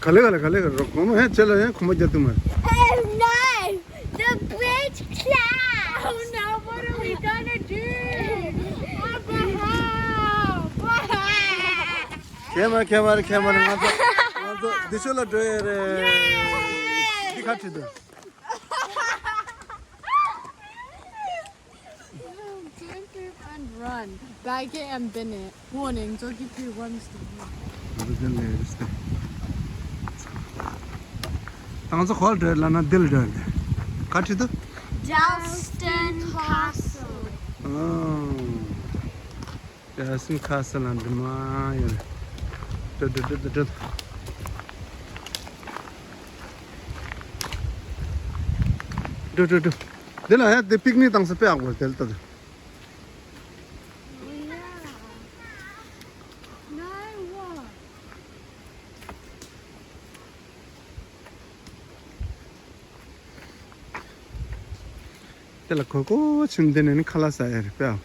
Kale. Come here, chalo here. Come on, Oh no! The bridge collapsed! Oh no, what are we gonna do? What the hell? Camera. This will do it. Turn poop and run. Bag it and bin it. Warning, doggy poo runs the room. Tangso call it Lana Dildon. Cut it. Dalston Castle. Oh, Dalston Castle and my. Do. Then I had the picnic on the pair was delta. No, what? Tell a cocoa, and then any color side. Imagine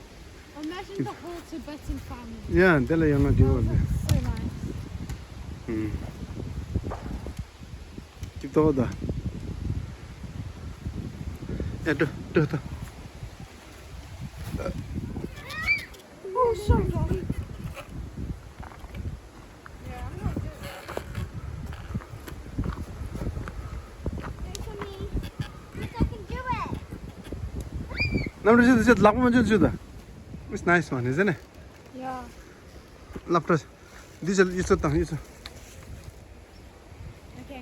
the whole Tibetan family. Yeah, tell a young deal. So nice. Keep all that. Do. Oh, sorry. Now, this is Lapuman. It's nice one, isn't it? Yeah. Lapras. This is a tongue. Okay.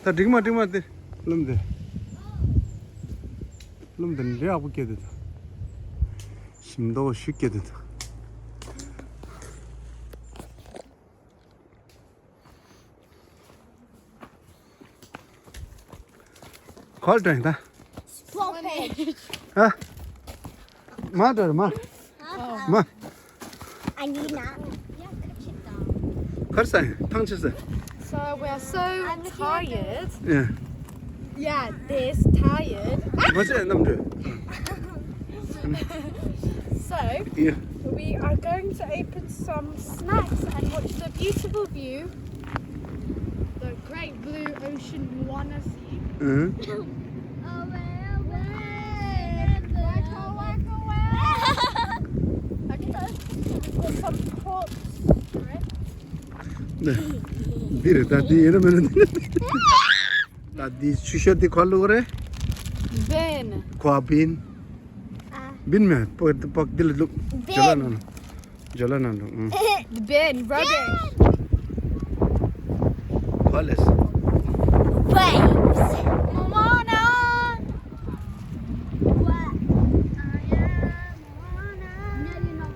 Ta digma de lumde ne abu ke de 심도 쉽게 된다. 콜 된다. Sploppage. 아. 마더 마. 마. I need that. Yeah, cut it down. 걸사 탕치세. So we're so tired. 예. Yeah, this tired. 뭐지 남들. So 예. we are going to open some snacks and watch the beautiful view. The great blue ocean you wanna see. 응. Okay. We've got some pork strip. 네. 비르 다디 이러면은 다디 추셔디 걸로 그래? Bin. 과빈. 빈면 뻑 딜루 절라나. 응. The bin. Rubbish. 콜레스. Waves. Moana. What? No, you're not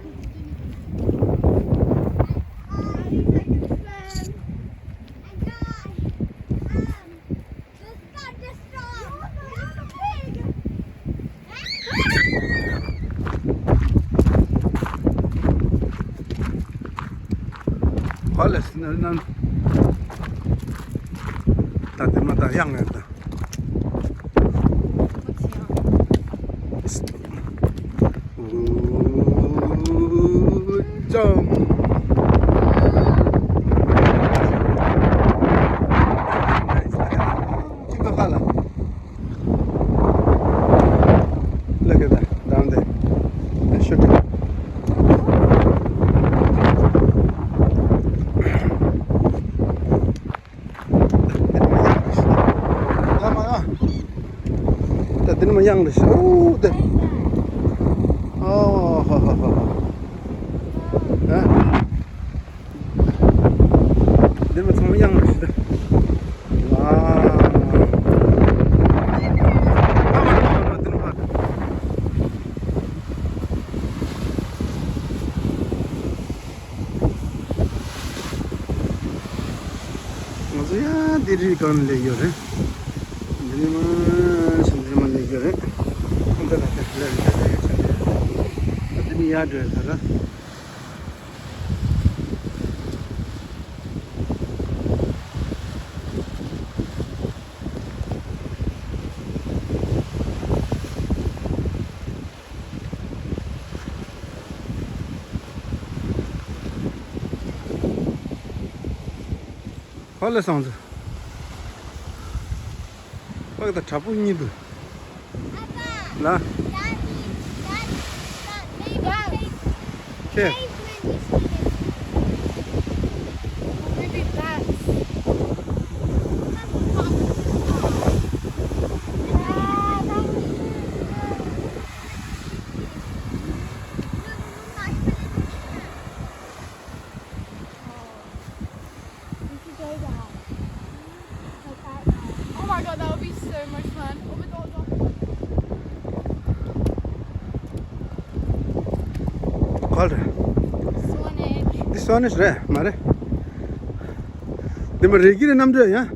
콜레스 난 다들마다 향했다. 점. Look at that down there. That's shooting. Didn't my young this. Oh, the. Oh, didn't my young this. Wow. Maksudnya diri kan lagi orang, jadi mana sendiri lagi orang, kita nak cakap lagi, tapi ni ada cara. Call sounds. Look at the top of you. La. Okay. Maybe that's. Oh my god, that would be so much fun. Oh my god. Called her. Swanage. This one is rare, Mare. They were regular number, yeah?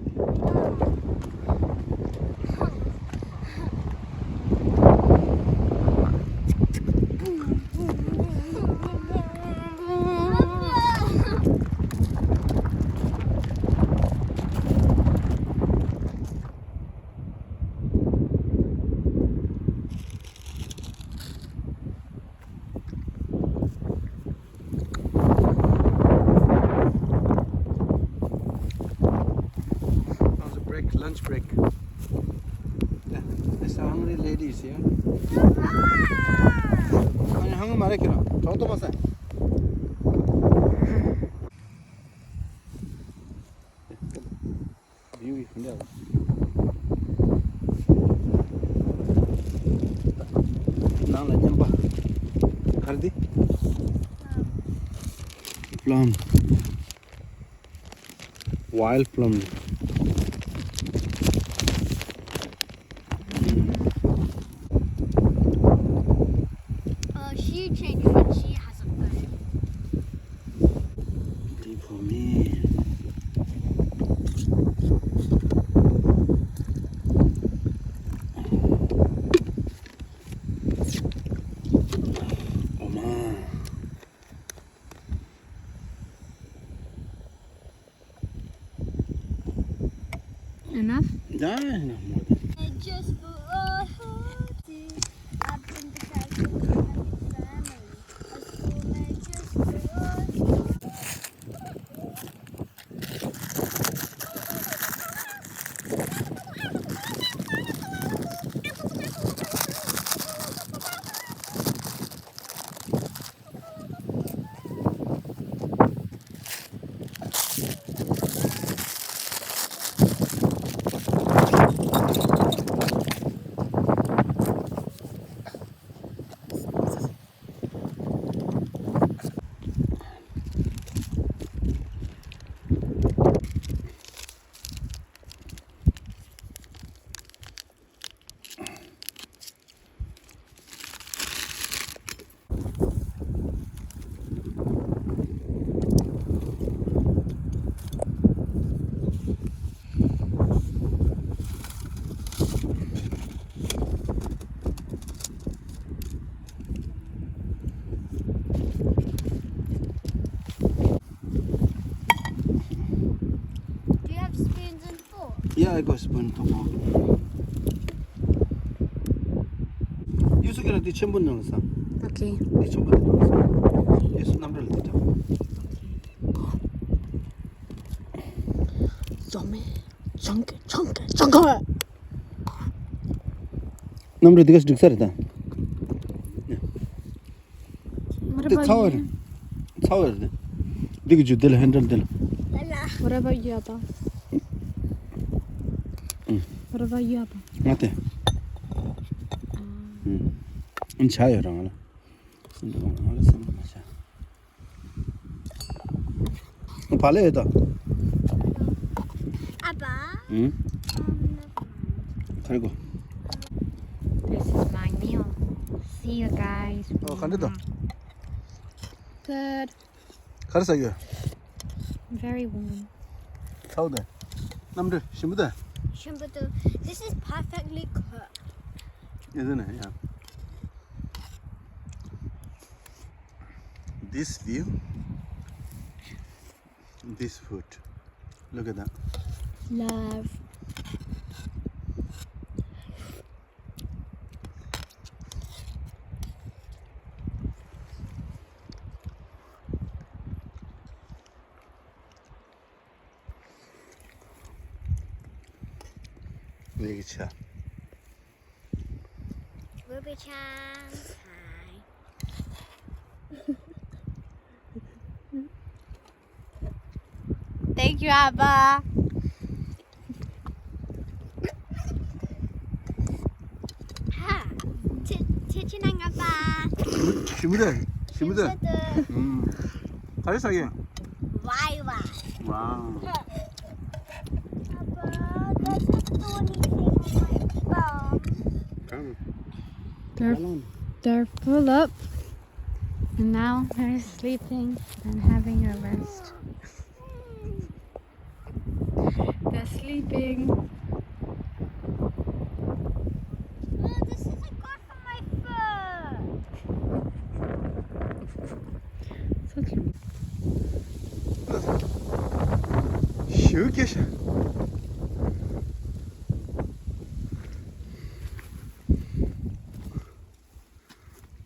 Lunch break. Yeah, there's some hungry ladies here. 아니 한국 말해 그럼. 저것도 봤어. 뷰이 근데. 나는 좀 봐. 가르디? Plum. Wild plum. She changed when she has a phone. Deep for me. Oh man. Enough? Yeah, enough more than. Just for a holiday, I've been the guy who family. A schoolmate just for Do you have spoons and forks? Yeah, I got spoon to fork. 유수기는 뒤 전부 넣었어. Okay. 뒤 전부 넣었어. 예수 남자를 넣자. Zombie. Chunky. 남자 네가 득살이다. What 그 about 차워. you? 차워. 네가 주들 핸들 들. What about you, Abba? What about you, Abba? 맞대. 차요랑 알아. 알았어. 마셔. 발레다. Abba? 응? Never mind. 그리고 This is my meal. See you guys. 간대다. Good. 가르사 이거. Very warm. 차오대. 남들 심부대. Shumbadu, this is perfectly cooked. 예전에 야. This view, this food. Look at that. Love. Make it sharp. Ruby Chance. Thank you, Abba. Ha. Chichinang Abba. Shimmy. Shimmy. How is it again? Why? Wow. Abba, there's a stony thing on my bum. They're full up, and now they're sleeping and having a rest. They're sleeping. Oh, this is a cut from my foot. Shukish.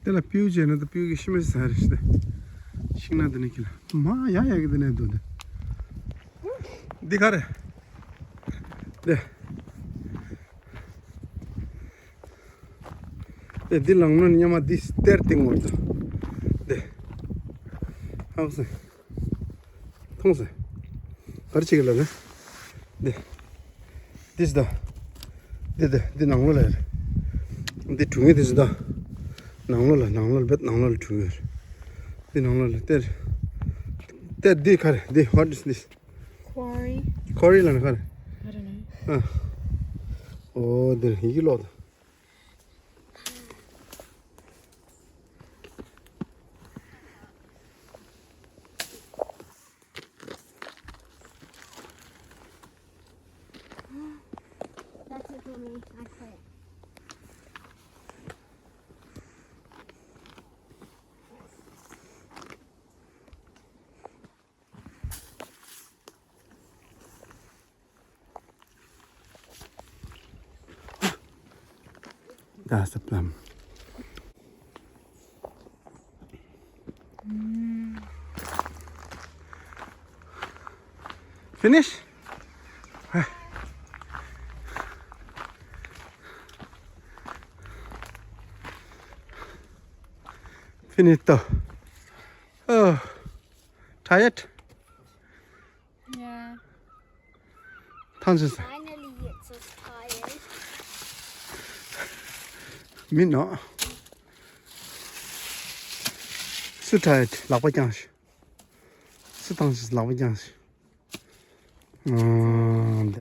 Tela piuje na the piuge shimis harishte. Shingna the nikila. Ma ya the ne do. दिखा रहे दे दे दिलंग न नियमा this तेरतिंग वर्त दे हाउसे थोंसे परची गेला दे this दा दे नांगलो ले दे ठुंगे this दा नांगलो बेत नांगलो ठुंगे दे नांगलो ले तेर दिखा रहे दे what is this Quarry? Lan kar. I don't know. Oh, there he load. That's it for me. I quit. That's the plum. Finish? Finito. Oh, tired? Yeah. Tons Finally, it's us tired. Me no. So tired. Lava jans. So tons lava jans.